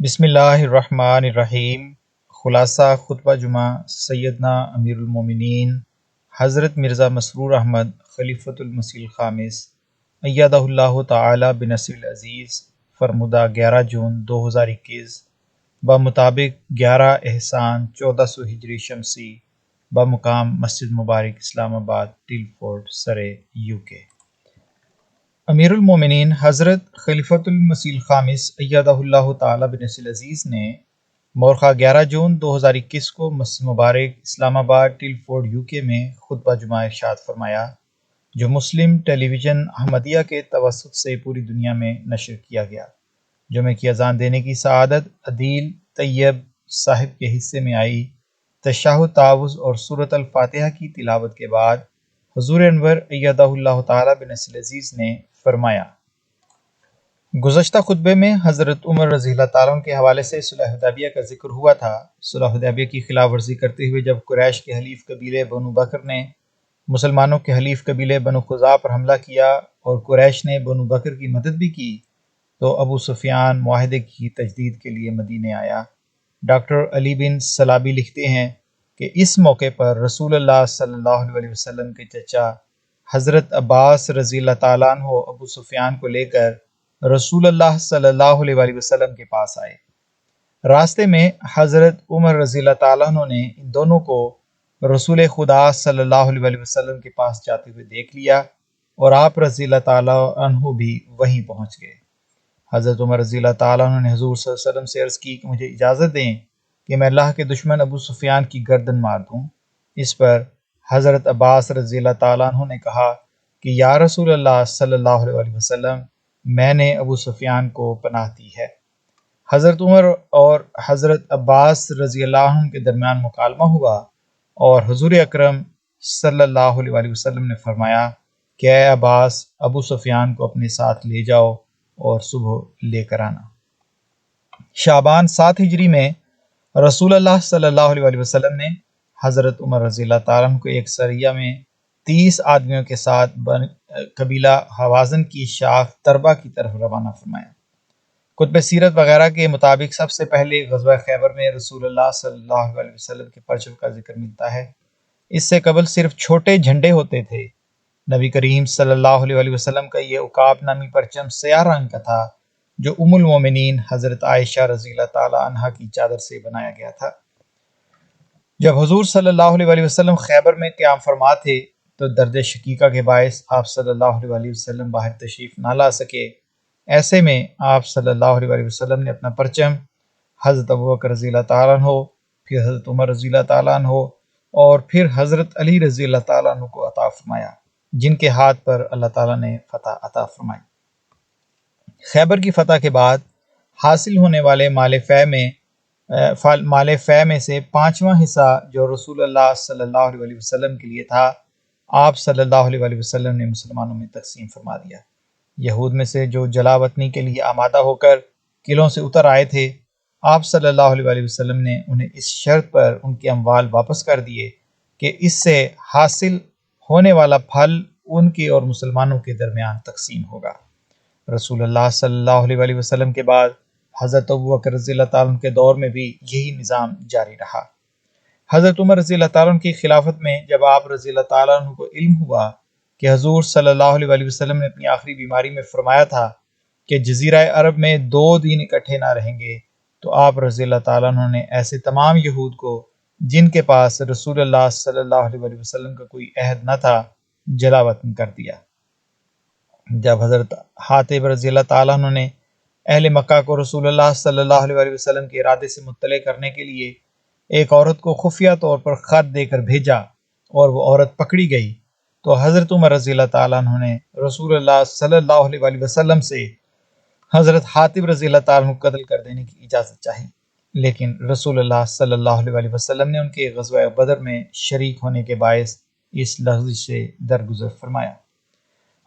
بسم اللہ الرحمن الرحیم۔ خلاصہ خطبہ جمعہ سیدنا امیر المومنین حضرت مرزا مسرور احمد خلیفۃ المسیح الخامس ایدہ اللہ تعالی بنصر العزیز، فرمودہ 11 جون 2021 بمطابق 11 احسان 1400 ہجری شمسی، بمقام مسجد مبارک اسلام آباد ٹل فورٹ سرے UK۔ امیر المومنین حضرت خلیفۃ المسیح الخامس ایدہ اللہ تعالی بنصر العزیز نے مورخہ 11 جون 2021 کو مسجد مبارک اسلام آباد ٹل فورٹ UK میں خطبہ جمعہ ارشاد فرمایا، جو مسلم ٹیلی ویژن احمدیہ کے توسط سے پوری دنیا میں نشر کیا گیا۔ جمعہ کی اذان دینے کی سعادت عدیل طیب صاحب کے حصے میں آئی۔ تشہد، تعوذ اور سورۃ الفاتحہ کی تلاوت کے بعد حضور انور ایدہ اللہ تعالی بنصر العزیز نے فرمایا۔ گزشتہ خطبے میں حضرت عمر رضی اللہ تعالیٰ عنہ کے حوالے سے صلح حدیبیہ کا ذکر ہوا تھا۔ صلح حدیبیہ کی خلاف ورزی کرتے ہوئے جب قریش کے حلیف قبیلے بنو بکر نے مسلمانوں کے حلیف قبیلے بنو خزاعہ پر حملہ کیا اور قریش نے بنو بکر کی مدد بھی کی، تو ابو سفیان معاہدے کی تجدید کے لیے مدینے آیا۔ ڈاکٹر علی بن سلابی لکھتے ہیں کہ اس موقع پر رسول اللہ صلی اللہ علیہ وسلم کے چچا حضرت عباس رضی اللہ تعالیٰ عنہ ابو سفیان کو لے کر رسول اللہ صلی اللہ علیہ وسلم کے پاس آئے۔ راستے میں حضرت عمر رضی اللہ تعالیٰ عنہ نے ان دونوں کو رسول خدا صلی اللہ علیہ وسلم کے پاس جاتے ہوئے دیکھ لیا اور آپ رضی اللہ تعالیٰ عنہ بھی وہیں پہنچ گئے۔ حضرت عمر رضی اللہ تعالیٰ عنہ نے حضور صلی اللہ علیہ وسلم سے عرض کی کہ مجھے اجازت دیں کہ میں اللہ کے دشمن ابو سفیان کی گردن مار دوں۔ اس پر حضرت عباس رضی اللہ تعالیٰ عنہ نے کہا کہ یا رسول اللہ صلی اللہ علیہ وسلم، میں نے ابو سفیان کو پناہ دی ہے۔ حضرت عمر اور حضرت عباس رضی اللہ عنہ کے درمیان مکالمہ ہوا اور حضور اکرم صلی اللہ علیہ وسلم نے فرمایا کہ اے عباس، ابو سفیان کو اپنے ساتھ لے جاؤ اور صبح لے کر آنا۔ شعبان 7 ہجری میں رسول اللہ صلی اللہ علیہ وسلم نے حضرت عمر رضی اللہ تعالیٰ عنہ کو ایک سریہ میں 30 آدمیوں کے ساتھ قبیلہ حوازن کی شاخ تربہ کی طرف روانہ فرمایا۔ کتب سیرت وغیرہ کے مطابق سب سے پہلے غزوہ خیبر میں رسول اللہ صلی اللہ علیہ وسلم کے پرچم کا ذکر ملتا ہے۔ اس سے قبل صرف چھوٹے جھنڈے ہوتے تھے۔ نبی کریم صلی اللہ علیہ وسلم کا یہ عقاب نامی پرچم سیاہ رنگ کا تھا، جو ام المومنین حضرت عائشہ رضی اللہ تعالی عنہا کی چادر سے بنایا گیا تھا۔ جب حضور صلی اللہ علیہ وسلم خیبر میں قیام فرما تھے تو درد شقیقہ کے باعث آپ صلی اللہ علیہ وسلم باہر تشریف نہ لا سکے۔ ایسے میں آپ صلی اللہ علیہ وسلم نے اپنا پرچم حضرت ابوبکر رضی اللہ تعالیٰ عنہ، پھر حضرت عمر رضی اللہ تعالیٰ عنہ اور پھر حضرت علی رضی اللہ تعالیٰ عنہ کو عطا فرمایا، جن کے ہاتھ پر اللہ تعالیٰ نے فتح عطا فرمائی۔ خیبر کی فتح کے بعد حاصل ہونے والے مال فے میں سے 5واں حصہ جو رسول اللہ صلی اللہ علیہ وسلم کے لیے تھا، آپ صلی اللہ علیہ وسلم نے مسلمانوں میں تقسیم فرما دیا۔ یہود میں سے جو جلا وطنی کے لیے آمادہ ہو کر قلعوں سے اتر آئے تھے، آپ صلی اللہ علیہ وسلم نے انہیں اس شرط پر ان کے اموال واپس کر دیے کہ اس سے حاصل ہونے والا پھل ان کے اور مسلمانوں کے درمیان تقسیم ہوگا۔ رسول اللہ صلی اللہ علیہ وسلم کے بعد حضرت ابوبکر رضی اللہ تعالیٰ عنہ کے دور میں بھی یہی نظام جاری رہا۔ حضرت عمر رضی اللہ تعالیٰ عنہ کی خلافت میں جب آپ رضی اللہ تعالیٰ عنہ کو علم ہوا کہ حضور صلی اللہ علیہ وسلم نے اپنی آخری بیماری میں فرمایا تھا کہ جزیرہ عرب میں 2 دن اکٹھے نہ رہیں گے، تو آپ رضی اللہ تعالیٰ عنہ نے ایسے تمام یہود کو جن کے پاس رسول اللہ صلی اللہ علیہ وسلم کا کوئی عہد نہ تھا جلا وطن کر دیا۔ جب حضرت حاتب رضی اللہ تعالیٰ عنہ نے اہل مکہ کو رسول اللہ صلی اللہ علیہ وسلم کے ارادے سے مطلع کرنے کے لیے ایک عورت کو خفیہ طور پر خط دے کر بھیجا اور وہ عورت پکڑی گئی، تو حضرت عمر رضی اللہ تعالیٰ عنہ نے رسول اللہ صلی اللہ علیہ وسلم سے حضرت حاتب رضی اللہ تعالیٰ عنہ کو قتل کر دینے کی اجازت چاہی، لیکن رسول اللہ صلی اللہ علیہ وسلم نے ان کے غزوہ بدر میں شریک ہونے کے باعث اس لغزش سے درگزر فرمایا۔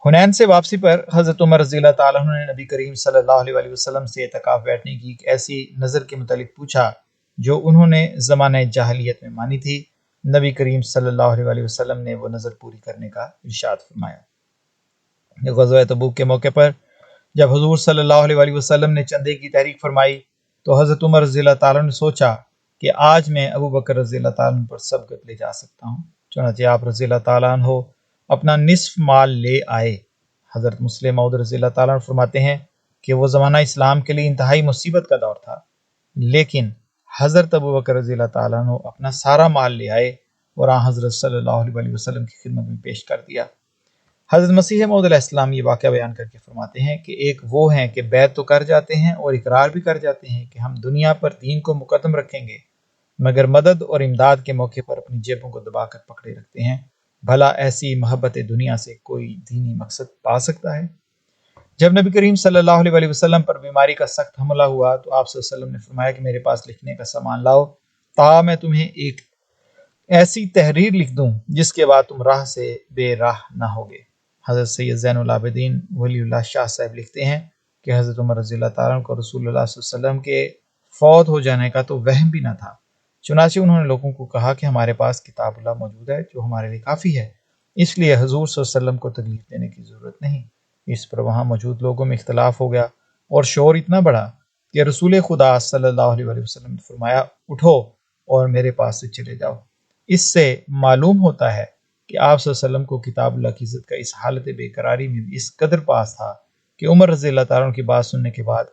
حنین سے واپسی پر حضرت عمر رضی اللہ تعالیٰ عنہ نے نبی کریم صلی اللہ علیہ وسلم سے اعتکاف بیٹھنے کی ایک ایسی نظر کے متعلق پوچھا جو انہوں نے زمانہ جاہلیت میں مانی تھی۔ نبی کریم صلی اللہ علیہ وسلم نے وہ نظر پوری کرنے کا ارشاد فرمایا۔ غزوہ تبوک کے موقع پر جب حضور صلی اللہ علیہ وسلم نے چندے کی تحریک فرمائی تو حضرت عمر رضی اللہ تعالیٰ نے سوچا کہ آج میں ابو بکر رضی اللہ تعالیٰ پر سبقت لے جا سکتا ہوں، چنانچہ آپ رضی اللہ تعالیٰ عنہ اپنا نصف مال لے آئے۔ حضرت مسلم موعود رضی اللہ تعالیٰ عنہ فرماتے ہیں کہ وہ زمانہ اسلام کے لیے انتہائی مصیبت کا دور تھا، لیکن حضرت ابو بکر رضی اللہ تعالیٰ عنہ اپنا سارا مال لے آئے اور حضرت صلی اللہ علیہ وسلم کی خدمت میں پیش کر دیا۔ حضرت مسیح موعود علیہ السلام یہ واقعہ بیان کر کے فرماتے ہیں کہ ایک وہ ہیں کہ بیعت تو کر جاتے ہیں اور اقرار بھی کر جاتے ہیں کہ ہم دنیا پر دین کو مقدم رکھیں گے، مگر مدد اور امداد کے موقع پر اپنی جیبوں کو دبا کر پکڑے رکھتے ہیں۔ بھلا ایسی محبت دنیا سے کوئی دینی مقصد پا سکتا ہے؟ جب نبی کریم صلی اللہ علیہ وسلم پر بیماری کا سخت حملہ ہوا تو آپ صلی اللہ علیہ وسلم نے فرمایا کہ میرے پاس لکھنے کا سامان لاؤ تا میں تمہیں ایک ایسی تحریر لکھ دوں جس کے بعد تم راہ سے بے راہ نہ ہوگے۔ حضرت سید زین العابدین ولی اللہ شاہ صاحب لکھتے ہیں کہ حضرت عمر رضی اللہ تعالیٰ عنہ کو رسول اللہ صلی اللہ علیہ وسلم کے فوت ہو جانے کا تو وہم بھی نہ تھا، چنانچہ انہوں نے لوگوں کو کہا کہ ہمارے پاس کتاب اللہ موجود ہے جو ہمارے لیے کافی ہے، اس لیے حضور صلی اللہ علیہ وسلم کو تکلیف دینے کی ضرورت نہیں۔ اس پر وہاں موجود لوگوں میں اختلاف ہو گیا اور شور اتنا بڑا کہ رسول خدا صلی اللہ علیہ وسلم نے فرمایا اٹھو اور میرے پاس سے چلے جاؤ۔ اس سے معلوم ہوتا ہے کہ آپ صلی اللہ علیہ وسلم کو کتاب اللہ کی عزت کا اس حالت بے قراری میں بھی اس قدر پاس تھا کہ عمر رضی اللہ تعالیٰ عنہ کی بات سننے کے بعد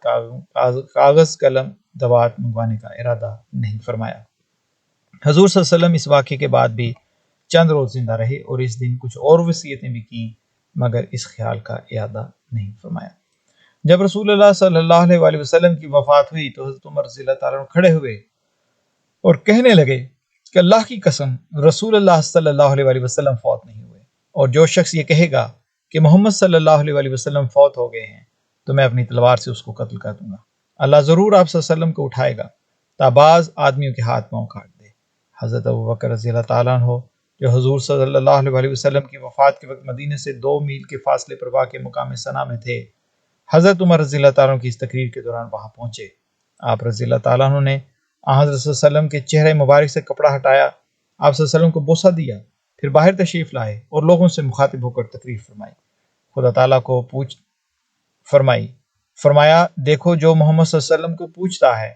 کاغذ قلم دوات منگوانے کا ارادہ نہیں فرمایا۔ حضور صلی اللہ علیہ وسلم اس واقعے کے بعد بھی چند روز زندہ رہے اور اس دن کچھ اور وصیتیں بھی کیں، مگر اس خیال کا اعادہ نہیں فرمایا۔ جب رسول اللہ صلی اللہ علیہ وسلم کی وفات ہوئی تو حضرت عمر رضی اللہ تعالیٰ عنہ کھڑے ہوئے اور کہنے لگے کہ اللہ کی قسم رسول اللہ صلی اللہ علیہ وسلم فوت نہیں ہوئے، اور جو شخص یہ کہے گا کہ محمد صلی اللہ علیہ وسلم فوت ہو گئے ہیں تو میں اپنی تلوار سے اس کو قتل کر دوں گا۔ اللہ ضرور آپ صلی اللہ علیہ وسلم کو اٹھائے گا تا بعض آدمیوں کے ہاتھ پاؤں کاٹ دے۔ حضرت ابو بکر رضی اللہ تعالیٰ عنہ جو حضور صلی اللہ علیہ وسلم کی وفات کے وقت مدینے سے 2 میل کے فاصلے پر واقع مقام صنع میں تھے، حضرت عمر رضی اللہ تعالیٰ عنہ کی اس تقریر کے دوران وہاں پہنچے۔ آپ رضی اللہ تعالیٰ عنہ نے حضرت صلی اللہ علیہ وسلم کے چہرے مبارک سے کپڑا ہٹایا، آپ صلی اللہ علیہ وسلم کو بوسہ دیا، پھر باہر تشریف لائے اور لوگوں سے مخاطب ہو کر تقریر فرمائی۔ خدا تعالیٰ کو فرمایا دیکھو جو محمد صلی اللہ علیہ وسلم کو پوچھتا ہے۔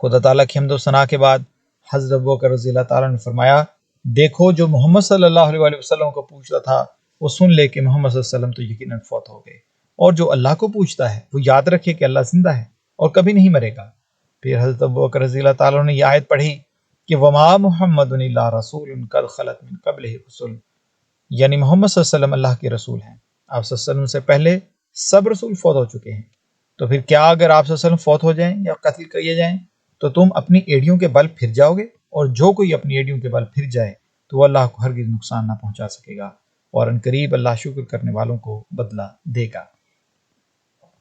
خدا تعالیٰ کی حمد و ثنا کے بعد حضرت ابو بکر رضی اللہ تعالیٰ نے فرمایا دیکھو جو محمد صلی اللہ علیہ وسلم کو پوچھتا تھا وہ سن لے کہ محمد صلی اللہ علیہ وسلم تو یقیناً فوت ہو گئے، اور جو اللہ کو پوچھتا ہے وہ یاد رکھے کہ اللہ زندہ ہے اور کبھی نہیں مرے گا۔ پھر حضرت ابو بکر رضی اللہ تعالیٰ نے یہ آیت پڑھی کہ وما محمد الا رسول قد خلت من قبلہ الرسل، یعنی محمد صلی اللہ علیہ وسلم اللہ کے رسول ہیں، آپ صلی اللہ علیہ وسلم سے پہلے سب رسول فوت ہو چکے ہیں، تو پھر کیا اگر آپ صلی اللہ علیہ وسلم فوت ہو جائیں یا قتل کیے جائیں تو تم اپنی ایڑیوں کے بل پھر جاؤ گے؟ اور جو کوئی اپنی ایڑیوں کے بل پھر جائے تو وہ اللہ کو ہرگز نقصان نہ پہنچا سکے گا، اور ان قریب اللہ شکر کرنے والوں کو بدلہ دے گا۔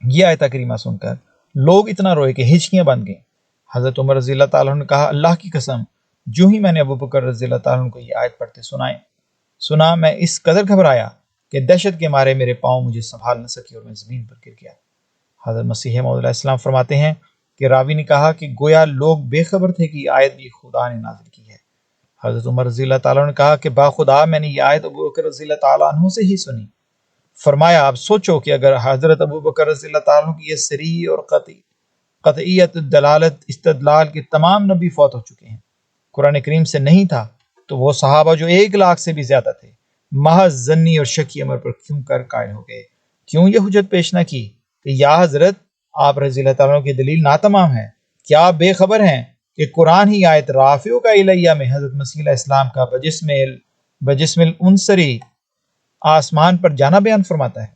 یہ آیت کریمہ سن کر لوگ اتنا روئے کہ ہچکیاں بن گئیں۔ حضرت عمر رضی اللہ تعالیٰ نے کہا اللہ کی قسم جو ہی میں نے ابو بکر رضی اللہ تعالیٰ کو یہ آیت پڑھتے سنا میں اس قدر گھبرایا کہ دہشت کے مارے میرے پاؤں مجھے سنبھال نہ سکے اور میں زمین پر گر گیا۔ حضرت مسیح موعود علیہ السلام فرماتے ہیں کہ راوی نے کہا کہ گویا لوگ بے خبر تھے کہ یہ آیت بھی خدا نے نازل کی ہے۔ حضرت عمر رضی اللہ تعالیٰ نے کہا کہ باخدا میں نے یہ آیت ابو بکر رضی اللہ تعالیٰ عنہ سے ہی سنی۔ فرمایا آپ سوچو کہ اگر حضرت ابو بکر رضی اللہ تعالیٰ عنہ کی یہ صریح اور قطعیت دلالت استدلال کے تمام نبی فوت ہو چکے ہیں، قرآن کریم سے نہیں تھا، تو وہ صحابہ جو 1 لاکھ سے بھی زیادہ تھے محض ظنی اور شکی امر پر کیوں کر قائل ہو گئے؟ کیوں یہ حجت پیش نہ کی کہ یا حضرت آپ رضی اللہ تعالیٰ عنہ کی دلیل ناتمام ہے؟ کیا آپ بے خبر ہیں کہ قرآن ہی آیت رافعو کا الیہ میں حضرت مسیح علیہ السلام کا بجسم الانصری آسمان پر جانا بیان فرماتا ہے؟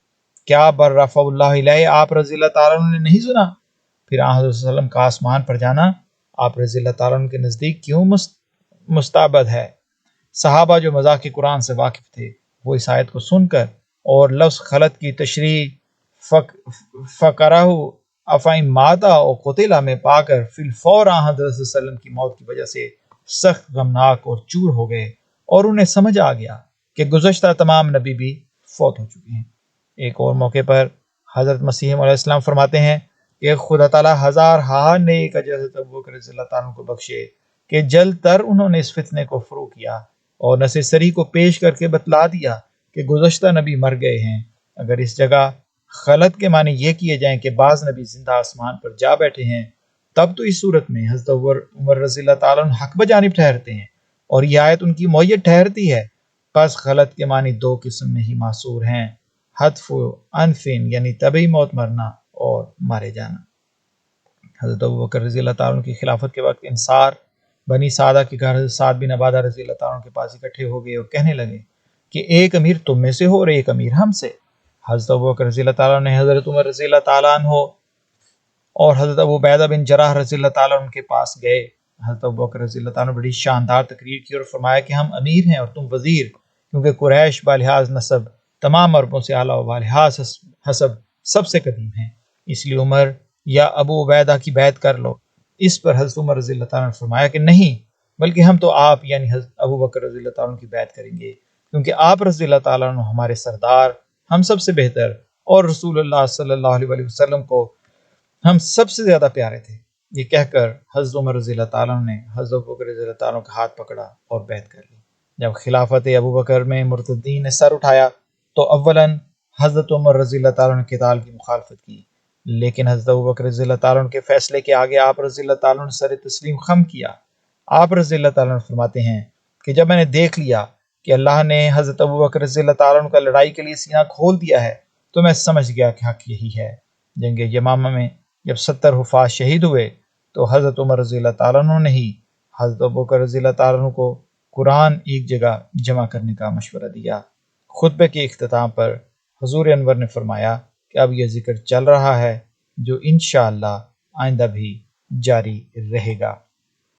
کیا بر رفع اللہ علیہ آپ رضی اللہ تعالیٰ عنہ نے نہیں سنا؟ پھر حضرت صلی اللہ علیہ وسلم کا آسمان پر جانا آپ رضی اللہ تعالیٰ عنہ کے نزدیک کیوں مستعبد ہے؟ صحابہ جو مذاق قرآن سے واقف تھے وہ اس آیت کو سن کر اور لفظ خلط کی تشریح فقرہ افائم ماتا اور قتلہ میں پا کر فی الفور حضرت صلی اللہ علیہ وسلم کی موت کی وجہ سے سخت غمناک اور چور ہو گئے، اور انہیں سمجھ آ گیا کہ گزشتہ تمام نبی بھی فوت ہو چکے ہیں۔ ایک اور موقع پر حضرت مسیح علیہ السلام فرماتے ہیں کہ خدا تعالیٰ ہزار نیک اجر حضرت ابو بکر رضی اللہ تعالیٰ کو بخشے کہ جلد تر انہوں نے اس فتنے کو فروغ کیا اور نص صریح کو پیش کر کے بتلا دیا کہ گزشتہ نبی مر گئے ہیں۔ اگر اس جگہ خلط کے معنی یہ کیے جائیں کہ بعض نبی زندہ آسمان پر جا بیٹھے ہیں، تب تو اس صورت میں حضرت عمر رضی اللہ تعالیٰ عنہ حق بجانب ٹھہرتے ہیں اور یہ آیت ان کی معیت ٹھہرتی ہے۔ پس خلط کے معنی دو قسم میں ہی معصور ہیں، حتف و انفین یعنی طبعی موت مرنا اور مارے جانا۔ حضرت ابوبکر رضی اللہ تعالیٰ عنہ کی خلافت کے وقت انصار بنی سعدہ کے گھر حضرت سعد بن عبادہ رضی اللہ تعالیٰ عنہ کے پاس اکٹھے ہو گئے اور کہنے لگے کہ ایک امیر تم میں سے ہو اور ایک امیر ہم سے۔ حضرت ابوبکر رضی اللہ تعالیٰ عنہ نے حضرت عمر رضی اللہ تعالیٰ عنہ اور حضرت ابو عبیدہ بن جراح رضی اللہ تعالیٰ عنہ کے پاس گئے۔ حضرت ابوبکر رضی اللہ تعالیٰ عنہ بڑی شاندار تقریر کی اور فرمایا کہ ہم امیر ہیں اور تم وزیر، کیونکہ قریش بالحاظ نسب تمام عربوں سے اعلیٰ و بالحاظ حسب سب سے قدیم ہیں، اس لیے عمر یا ابو عبیدہ کی بیعت کر لو۔ اس پر حضرت عمر رضی اللہ تعالیٰ نے فرمایا کہ نہیں، بلکہ ہم تو آپ یعنی حضرت ابو بکر رضی اللہ تعالیٰ عنہ کی بیعت کریں گے، کیونکہ آپ رضی اللہ تعالیٰ عنہ ہمارے سردار، ہم سب سے بہتر، اور رسول اللہ صلی اللہ علیہ وسلم کو ہم سب سے زیادہ پیارے تھے۔ یہ کہہ کر حضرت عمر رضی اللہ تعالیٰ عنہ نے حضرت ابو بکر رضی اللہ تعالیٰ عنہ کا ہاتھ پکڑا اور بیعت کر لی۔ جب خلافت ابو بکر میں مرتدین نے سر اٹھایا تو اولاً حضرت عمر رضی اللہ تعالیٰ عنہ کے قتال کی مخالفت کی، لیکن حضرت ابو بکر رضی اللہ تعالیٰ عنہ کے فیصلے کے آگے آپ رضی اللہ تعالیٰ عنہ نے سر تسلیم خم کیا۔ آپ رضی اللہ تعالیٰ عنہ فرماتے ہیں کہ جب میں نے دیکھ لیا کہ اللہ نے حضرت ابو بکر رضی اللہ تعالیٰ عنہ کا لڑائی کے لیے سینہ کھول دیا ہے تو میں سمجھ گیا کہ حق یہی ہے۔ جنگ یمامہ میں جب 70 حفاظ شہید ہوئے تو حضرت عمر رضی اللہ تعالیٰ عنہ نے ہی حضرت ابو بکر رضی اللہ تعالیٰ عنہ کو قرآن ایک جگہ جمع کرنے کا مشورہ دیا۔ خطبے کے اختتام پر حضور انور نے فرمایا کہ اب یہ ذکر چل رہا ہے جو انشاءاللہ آئندہ بھی جاری رہے گا۔